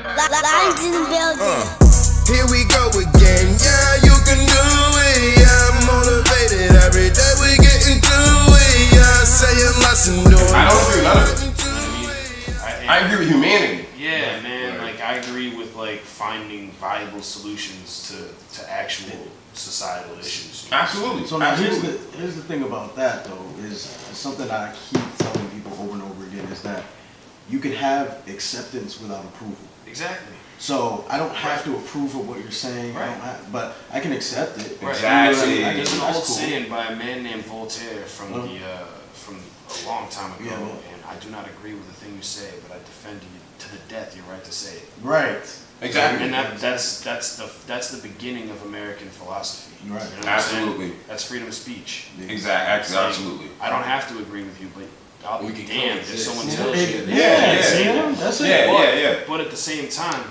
Lions in the building. Here we go again, yeah, you can do it, yeah, I'm motivated every day, we get into it, yeah, saying less and doing. I don't agree with none of it. I agree with humanity. Yeah, man, like I agree with like finding viable solutions to actual societal issues. Absolutely. So now here's the thing about that though, is something I keep telling people over and over again, is that you can have acceptance without approval. Exactly. So I don't have to approve of what you're saying, Right. but I can accept it. Right. Exactly. There's an That's old cool. saying by a man named Voltaire from from a long time ago, Yeah, man. and I do not agree with the thing you say, but I defend you to the death your right to say it. Right. Exactly. And that's the beginning of American philosophy. Right. You know what I'm saying? Absolutely. That's freedom of speech. Exactly. Saying, Absolutely. I don't have to agree with you, but I'll be We can damned if coexist. someone Yeah, tells you. yeah, say yeah, that. that's it. Yeah. But at the same time,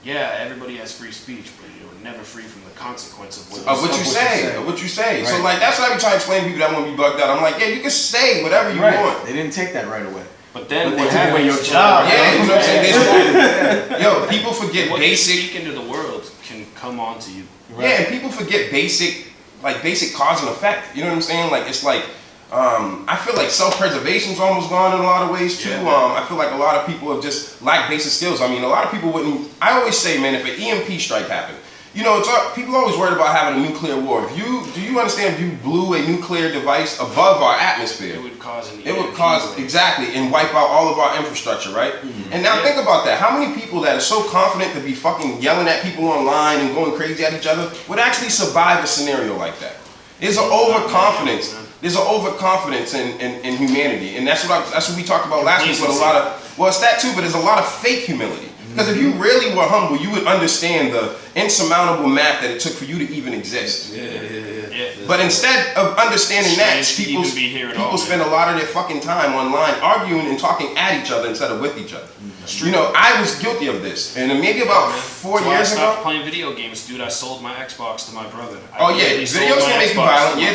yeah, everybody has free speech, but you're never free from the consequence of what Of what you say. Of what you say. So Right. like that's what I be trying to explain to people that want to be bugged out. I'm like, yeah, you can say whatever you Right. want. They didn't take that right away. But then But they what took away happens? your job. Yeah, you know what I'm saying? There's- Yo, people forget What you basic. speak into the world can come onto you. Yeah, and people forget basic cause and effect. You know what I'm saying? Like it's like I feel like self-preservation's almost gone in a lot of ways too. Yeah. I feel like a lot of people have just lacked basic skills. I mean, a lot of people wouldn't. I always say, man, if an EMP strike happened, you know, people are always worried about having a nuclear war. Do you understand? If you blew a nuclear device above our atmosphere, It would cause an it would EMP cause wave. exactly and wipe out all of our infrastructure, right? And now think about that. How many people that are so confident to be fucking yelling at people online and going crazy at each other would actually survive a scenario like that? There's an overconfidence. There's an overconfidence in humanity, and that's what we talked about last week. With a lot of it's that too, but there's a lot of fake humility. Because if you really were humble, you would understand the insurmountable math that it took for you to even exist. Yeah. But instead of understanding that, Strange to people even be here at all, spend a lot of their fucking time online arguing and talking at each other instead of with each other. You know, I was guilty of this, and maybe about 4 That's why years I stopped ago. playing video games, dude. I sold my Xbox to my brother. Oh yeah, videos can make you violent. Yeah,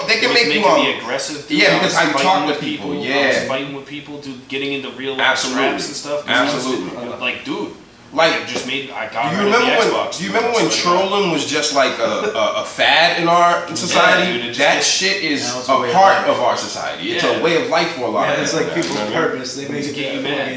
they can make you me aggressive. Dude. Yeah, I because was how you fighting talk with to people. I was Yeah, fighting with people, dude. Getting into real life Absolutely. scraps and stuff. Absolutely. Like, dude. like. It just made. I got Do rid you of remember the when? Xbox. Do you remember when trolling was just like a fad in our society? dude, it just that gets- shit is Now it's a a way of part life. of our society. It's Yeah. a way of life for a lot Yeah, of it's people. like people's You know what I mean? purpose. They make To it get you mad.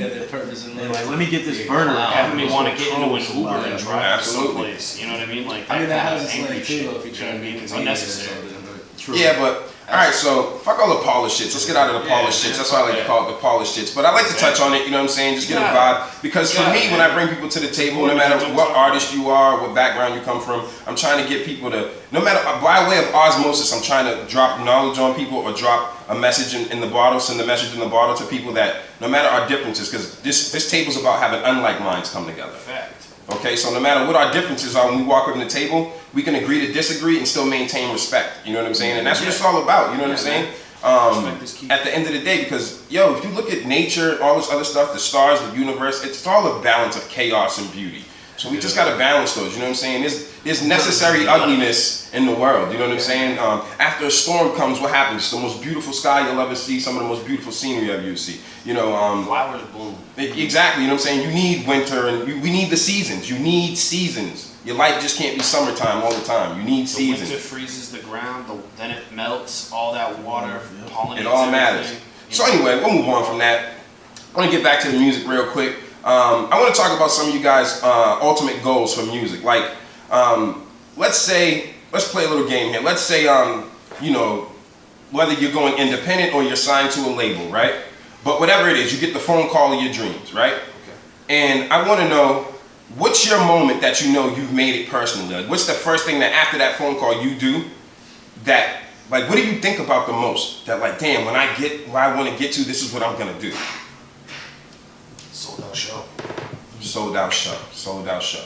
Yeah, their purpose in They're life. like, let me get this Yeah. burner. Wow. Having me want to Control get into an somebody. Uber and drive to Absolutely. someplace. You know what I mean? Like I mean, that kind has of its angry like shit. too, though, if you You know try what I to mean? be It's convenient or unnecessary. something. True. Yeah, but alright, so fuck all the polished shits. Let's get out of the Yeah, polished man, shits. That's why I like to yeah. call it the polished shits. But I like to touch on it, you know what I'm saying? Just get a Got vibe. Because for Got me, it, when man. I bring people to the table, no What matter we what talk artist you are, what background you come from, I'm trying to get people to, no matter, by way of osmosis, I'm trying to drop knowledge on people or drop a message in the bottle, send a message in the bottle to people that, no matter our differences, because this table's about having unlike minds come together. Fact. Okay, so no matter what our differences are when we walk up to the table, we can agree to disagree and still maintain respect. You know what I'm saying? And that's what it's all about. You know what I'm saying? Respect is key. At the end of the day, because yo, if you look at nature, all this other stuff, the stars, the universe, it's all a balance of chaos and beauty. So we just gotta balance those. You know what I'm saying? There's necessary ugliness in the world. You know what I'm saying? After a storm comes, what happens? It's the most beautiful sky you'll ever see. Some of the most beautiful scenery you'll ever see. You know. Flowers bloom. Exactly, you know what I'm saying? You need winter and we need the seasons. You need seasons. Your life just can't be summertime all the time. You need The seasons. winter freezes the ground, then it melts, all that water pollinates It all matters. everything. So anyway, we'll move on from that. I want to get back to the music real quick. I want to talk about some of you guys' ultimate goals for music. Like, let's play a little game here. Let's say, you know, whether you're going independent or you're signed to a label, right? But whatever it is, you get the phone call of your dreams, right? And I want to know, what's your moment that you know you've made it personally? Like, what's the first thing that after that phone call you do that, like, what do you think about the most? That like, damn, when I get where I want to get to, this is what I'm going to do. Sold out show. Sold out show. Sold out show.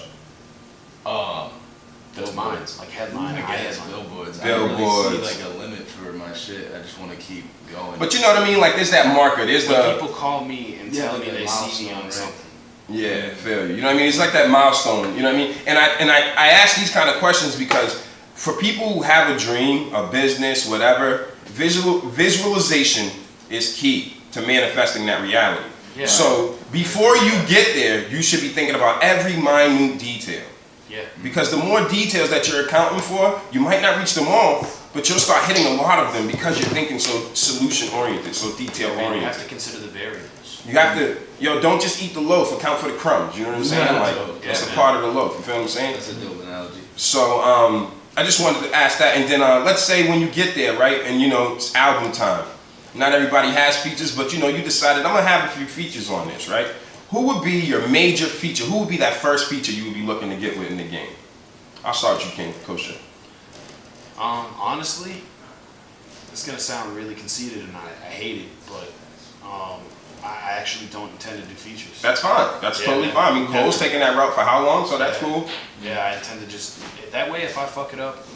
That's mine. Like headline. I high guess headline. billboards. I don't really Billboards. see like a limit for my shit. I just want to keep going. But you know what I mean? Like, there's that marker. There's When the... people call me and Yeah, tell like me a they see me on milestone, right? something. Yeah, feel you. You know what I mean? It's like that milestone. You know what I mean? And I ask these kind of questions because for people who have a dream, a business, whatever, visualization is key to manifesting that reality. Yeah. So before you get there, you should be thinking about every minute detail. Yeah. Because the more details that you're accounting for, you might not reach them all, but you'll start hitting a lot of them because you're thinking so solution oriented, so detail Man, you oriented. have to consider the variables. You have to, don't just eat the loaf, account for the crumbs. You know what I'm saying? Yeah. Like, Yeah, that's a man. part of the loaf. You feel what I'm saying? That's a dope analogy. So, I just wanted to ask that. And then, let's say when you get there, right, and it's album time. Not everybody has features, but you decided, I'm going to have a few features on this, right? Who would be your major feature? Who would be that first feature you would be looking to get with in the game? I'll start with you, King Kosher. Honestly, it's gonna sound really conceited, and I hate it, but I actually don't intend to do features. That's fine. That's Yeah, totally man. fine. I mean, Cole's Yeah. taking that route for how long? So that's Yeah. cool. Yeah, I intend to just that way. If I fuck it up,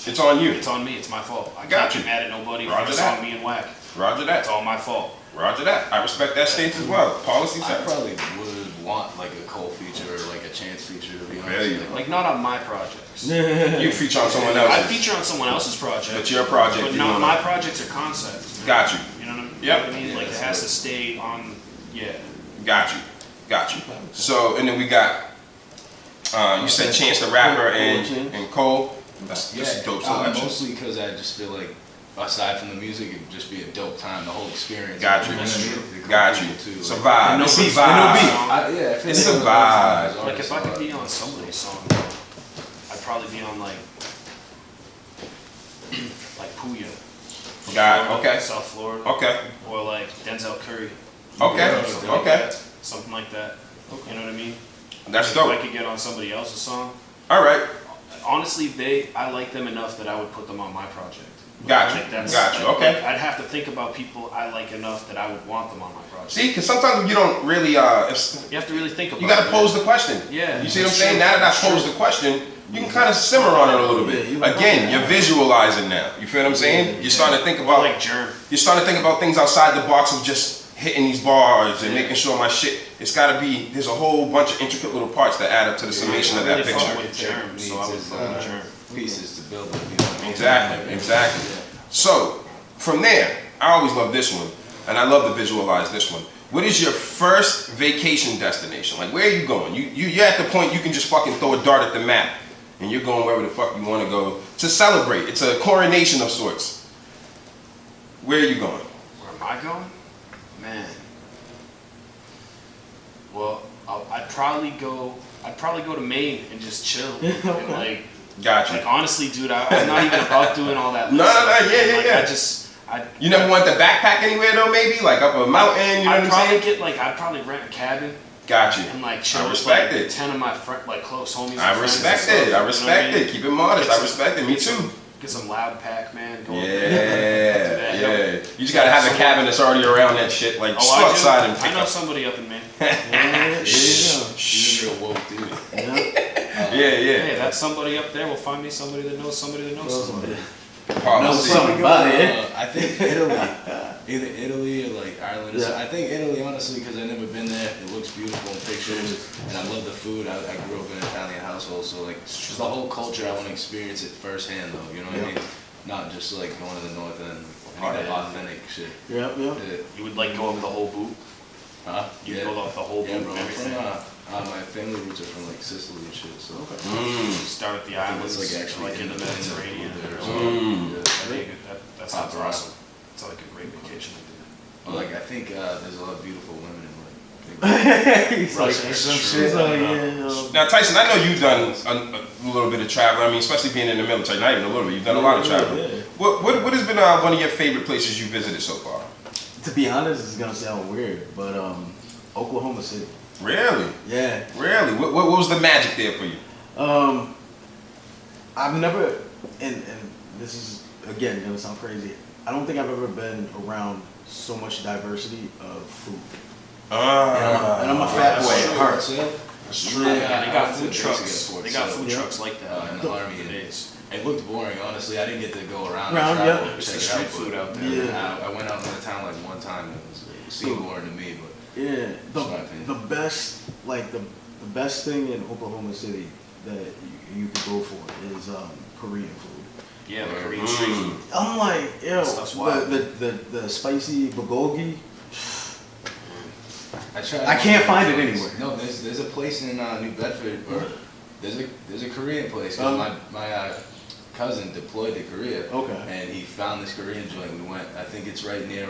It's on you. it's on me. It's my fault. I Got can't you. get mad at nobody Roger for the that. song being whack. Roger that. It's all my fault. Roger that. I respect that stance as well. Policy I set. probably would want like a Cole feature or like a Chance feature to be honest. There you go. Like not on my projects. You feature on someone I else's. feature on someone else's project. But your project, But you not wanna- my projects are concepts. man. Got you. You know what I mean? Yep. You know what I mean? Yeah, Like it that's has to dope. stay on. Yeah. Got you. Got you. So, and then we got, you said Chance the Rapper and Cole. That's a dope selection. Mostly because I just feel like, aside from the music, it would just be a dope time, the whole experience. Got you. know what I mean? The Got cool you. people, too, It's a like- vibe. And no It's a beef. And no vibe. beef. Yeah, I feel It's like a those vibe. artists Like if I are could like- be on somebody's song, I'd probably be on like Puya. Got it. Okay. South Florida. Okay. Or like Denzel Curry. Okay. Something like Okay. that. Something like that. You know what I mean? That's If I dope. could get on somebody else's song, All right. honestly, I like them enough that I would put them on my project. Got you. Like, that's- Got you. like, Okay. I'd have to think about people I like enough that I would want them on my project. See, because sometimes you don't really, You have to really think about you got to it. pose the question. Yeah, You see what I'm that's saying? true. Now that I That's posed true. the question, you can kind of simmer on it a little bit. Yeah, you like, Again, okay. you're visualizing now. You feel what I'm saying? You're starting to think about Like Germ. you're starting to think about things outside the box of just hitting these bars and making sure my shit. It's got to be. There's a whole bunch of intricate little parts that add up to the summation I of really that fuck picture. with Germ, so I would fuck with Germ. pieces to build with, you know what I mean? Exactly. Exactly. So from there, I always love this one, and I love to visualize this one. What is your first vacation destination? Like, where are you going? You're at the point you can just fucking throw a dart at the map, and you're going wherever the fuck you want to go to celebrate. It's a coronation of sorts. Where are you going? Where am I going? Man. Well, I'd probably go to Maine and just chill. And like Gotcha. honestly, dude, I'm not even about doing all that. No, stuff. yeah. I You never went to backpack anywhere though? Maybe like up a mountain. You know what I'd I'm probably saying? I'd probably rent a cabin Got you. and like chill I with respect like it. 10 of my close homies. and I friends and respect stuff, it. you know I what respect mean? it. Keep it modest. I Get respect it. Me too. Get some loud pack, man. Go up Yeah, there. yeah. You just gotta have a cabin that's already around that shit. Like, just go outside and I pick know up. somebody up in Maine. He's a real woke dude. Yeah. Hey, that's somebody up there. We'll find me somebody that knows somebody that knows somebody. Policy. I think Italy, either Italy or like Ireland. Yeah. I think Italy, honestly, because I've never been there. It looks beautiful in pictures, and I love the food. I grew up in an Italian household, so like just the whole culture. I want to experience it firsthand, though. You know what I mean? Not just like going to the north and I need that authentic shit. Yep. Yeah. You would like go up the whole boot. Huh? You'd go up the whole Yeah, boot bro. and I'm from, everything. my family roots are from like Sicily and shit, so Start at the I think islands, it's like actually like in the Mediterranean. there. Mm. Yeah. I think that sounds Top rock. awesome. It's like a great vacation. Well, like I think there's a lot of beautiful women in like. He's like, Russia, some it's shit. true. Like, yeah, Now, Tyson, I know you've done a little bit of travel. I mean, especially being in the military. Not even a little bit. You've done a lot of travel. Yeah. What has been one of your favorite places you visited so far? To be honest, it's gonna sound weird, but Oklahoma City. Really? Yeah. Really? What was the magic there for you? I've never, and this is again gonna sound crazy. I don't think I've ever been around so much diversity of food. And I'm a fat boy at heart. That's true. Yeah, they got food trucks. They They got food Yeah. trucks like that in the army. for days. It looked boring, honestly. I didn't get to go around. Around, and travel yeah. and It's check the it street out, food but- out there. Yeah. I went out of the town like one time. It seemed boring to me, but Yeah, That's my opinion. the best, like the best thing in Oklahoma City that you could go for is Korean food. Yeah, the Korean street food. I'm like, yo, Stuff's wild. the spicy bulgogi. tried. I can't find it anywhere. No, there's a place in New Bedford, or there's a Korean place. 'Cause my cousin deployed to Korea. Okay. And he found this Korean joint. We went. I think it's right near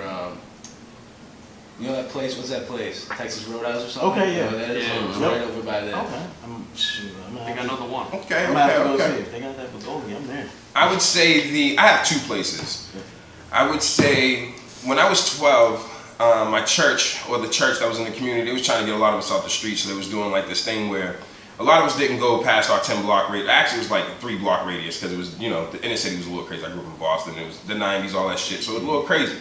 you know that place? What's that place? Texas Roadhouse or something? Okay, yeah. You know where that is? Yeah. It's Yep. right over by there. Okay. I'm I think I know the one. Okay, I'm gonna have to go okay. see if they got that for Goldie. I'm there. I would say I have two places. I would say when I was 12, my church, or the church that was in the community, they was trying to get a lot of us off the street, so they was doing like this thing where a lot of us didn't go past our 10-block radius. Actually, it was like a 3-block radius, because it was, you know, the inner city was a little crazy. I grew up in Boston. It was the 90s, all that shit, so it was a little crazy.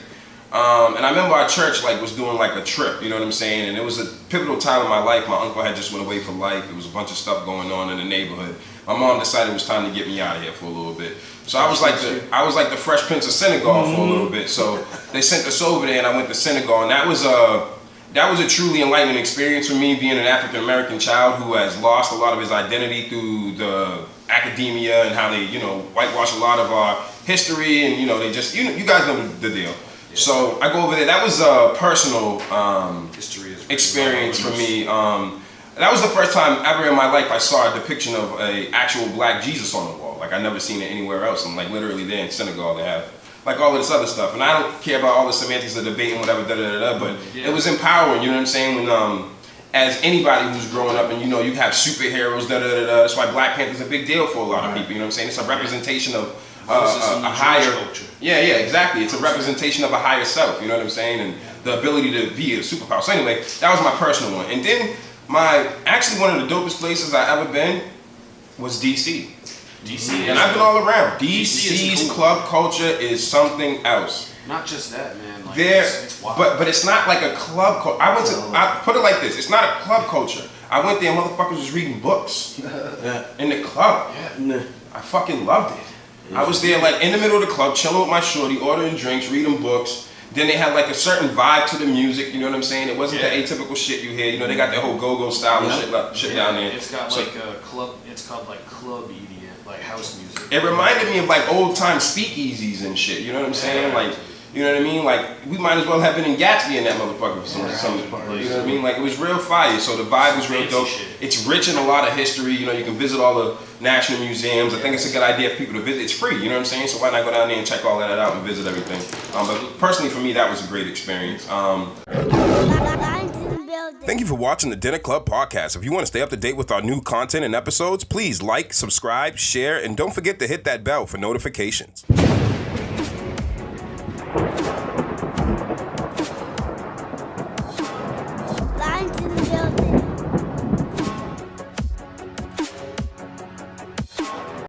And I remember our church like was doing like a trip, you know what I'm saying? And it was a pivotal time in my life. My uncle had just went away from life. There was a bunch of stuff going on in the neighborhood. My mom decided it was time to get me out of here for a little bit. So I was like the Fresh Prince of Senegal for a little bit. So they sent us over there, and I went to Senegal, and that was a truly enlightening experience for me, being an African American child who has lost a lot of his identity through the academia and how they, you know, whitewash a lot of our history, and you know, they just, you guys know the deal. So I go over there. That was a personal History is experience for me. That was the first time ever in my life I saw a depiction of a actual black Jesus on the wall. Like I never seen it anywhere else. I'm like literally there in Senegal. They have like all of this other stuff, and I don't care about all the semantics of debate and whatever, but it was empowering. You know what I'm saying? When as anybody who's growing up, and you know, you have superheroes, That's why Black Panther's a big deal for a lot of people. You know what I'm saying? It's a representation of a higher culture. Yeah, exactly. It's a representation of a higher self, you know what I'm saying? And the ability to be a superpower. So anyway, that was my personal one. And then actually one of the dopest places I ever been was DC. DC, And I've been all around. DC is DC's cool. club culture is something else. Not just that, man. Like, There, it's wild. but it's not like a club culture. I put it like this. It's not a club culture. I went there, motherfuckers was reading books in the club. Nah. I fucking loved it. I was there like in the middle of the club, chilling with my shorty, ordering drinks, reading books. Then they had like a certain vibe to the music, you know what I'm saying? It wasn't the atypical shit you hear. You know, they got their whole go-go style and shit down there. It's got So like a club. It's called like club EDM, like house music. it reminded me of like old time speakeasies and shit. You know what I'm saying? Like, you know what I mean? Like we might as well have been in Gatsby in that motherfucker for some you know what I mean? Like it was real fire. So the vibe was real Fancy dope. shit. It's rich in a lot of history. You know, you can visit all the national museums. I think it's a good idea for people to visit. It's free. You know what I'm saying? So why not go down there and check all that out and visit everything? But personally, for me, that was a great experience. Lines in the building. Thank you for watching the Dinner Club Podcast. If you want to stay up to date with our new content and episodes, please like, subscribe, share, and don't forget to hit that bell for notifications.